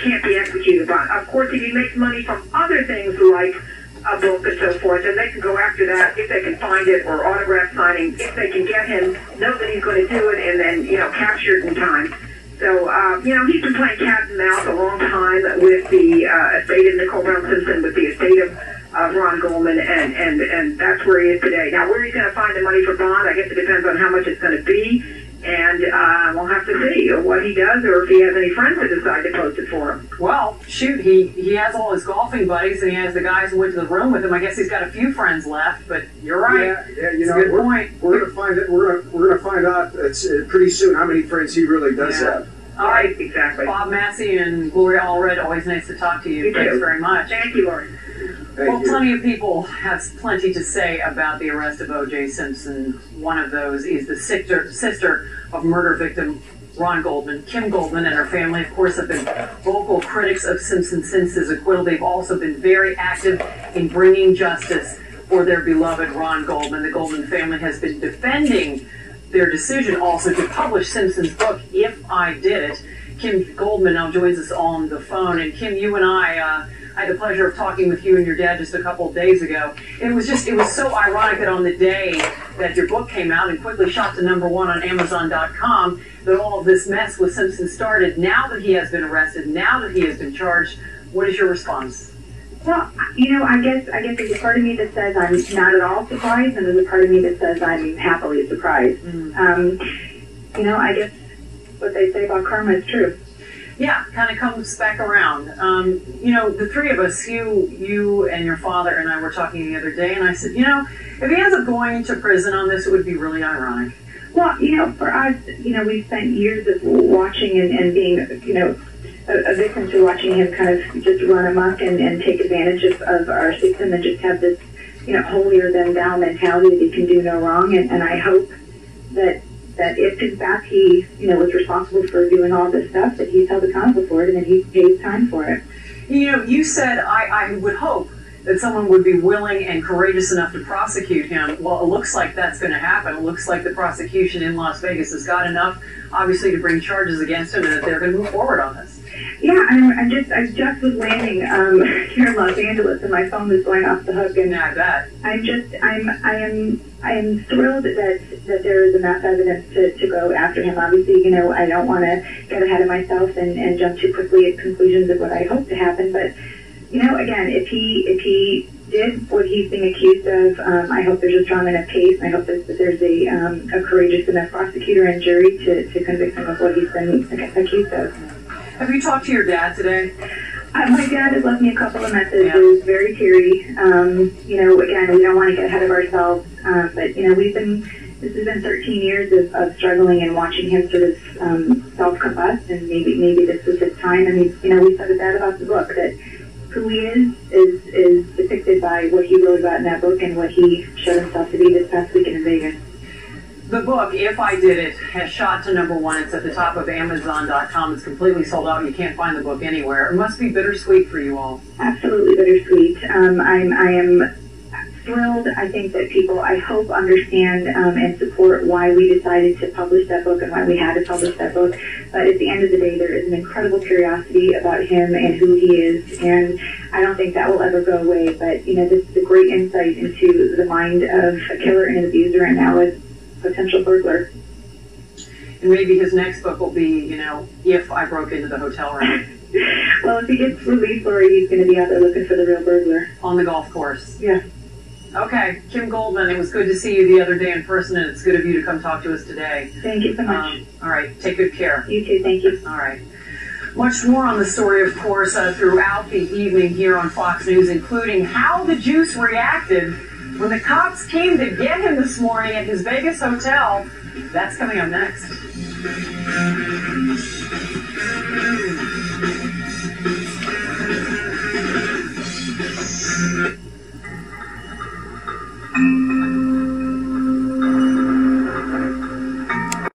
can't be executed on. Of course, if he makes money from other things like a book and so forth, then they can go after that if they can find it, or autograph signing, if they can get him, know that he's going to do it, and then, capture it in time. So, he's been playing cat and mouse a long time with the estate of Nicole Brown Simpson, with the estate of Ron Goldman, and that's where he is today. Now, where he's going to find the money for bond, I guess it depends on how much it's going to be, and we'll have to see what he does, or if he has any friends that decide to post it for him. Well, shoot, he has all his golfing buddies, and he has the guys who went to the room with him. I guess he's got a few friends left, but you're right. Yeah, good point. We're going to find it. We're going to find out pretty soon how many friends he really does have. All right, exactly. Bob Massey and Gloria Allred, always nice to talk to you. Thanks very much. Thank you, Laurie. Well, plenty of people have plenty to say about the arrest of O.J. Simpson. One of those is the sister of murder victim Ron Goldman. Kim Goldman and her family, of course, have been vocal critics of Simpson since his acquittal. They've also been very active in bringing justice for their beloved Ron Goldman. The Goldman family has been defending their decision also to publish Simpson's book, If I Did It. Kim Goldman now joins us on the phone. And Kim, you and I had the pleasure of talking with you and your dad just a couple of days ago. It was so ironic that on the day that your book came out and quickly shot to #1 on Amazon.com, that all of this mess with Simpson started. Now that he has been arrested, now that he has been charged, what is your response? Well, I guess there's a part of me that says I'm not at all surprised, and there's a part of me that says I'm happily surprised. I guess what they say about karma is true. Yeah, kind of comes back around. The three of us, you and your father and I were talking the other day, and I said, if he ends up going to prison on this, it would be really ironic. Well, for us, we've spent years of watching and being, a victim to watching him kind of just run amok and take advantage of our system and just have this, holier than thou mentality that he can do no wrong. And I hope that if in fact he, was responsible for doing all this stuff, that he's held accountable for it and that he pays time for it. You said I would hope that someone would be willing and courageous enough to prosecute him. Well, it looks like that's going to happen. It looks like the prosecution in Las Vegas has got enough, obviously, to bring charges against him, and that they're going to move forward on this. Yeah, I just was landing here in Los Angeles, and my phone was going off the hook. And I bet. I am thrilled that there is enough evidence to go after him. Obviously, I don't want to get ahead of myself and jump too quickly at conclusions of what I hope to happen. But again, if he did what he's being accused of, I hope there's a strong enough case, and I hope that there's a courageous enough prosecutor and jury to convict him of what he's been accused of. Have you talked to your dad today? My dad has left me a couple of messages, very teary. Again, we don't want to get ahead of ourselves, but this has been 13 years of struggling and watching him sort of self-combust, and maybe this was his time. I mean, we said that about the book, that who he is depicted by what he wrote about in that book and what he showed himself to be this past weekend in Vegas. The book, If I Did It, has shot to #1. It's at the top of Amazon.com. It's completely sold out. You can't find the book anywhere. It must be bittersweet for you all. Absolutely bittersweet. I am thrilled. I think that people, I hope, understand and support why we decided to publish that book and why we had to publish that book. But at the end of the day, there is an incredible curiosity about him and who he is, and I don't think that will ever go away. But, this is a great insight into the mind of a killer and an abuser, and now a potential burglar. And maybe his next book will be, If I Broke Into the Hotel Room. Well, if he gets released, Laurie, he's going to be out there looking for the real burglar. On the golf course. Yeah. Okay, Kim Goldman, it was good to see you the other day in person, and it's good of you to come talk to us today. Thank you so much. All right, take good care. You too, thank you. All right. Much more on the story, of course, throughout the evening here on Fox News, including how the Juice reacted when the cops came to get him this morning at his Vegas hotel. That's coming up next.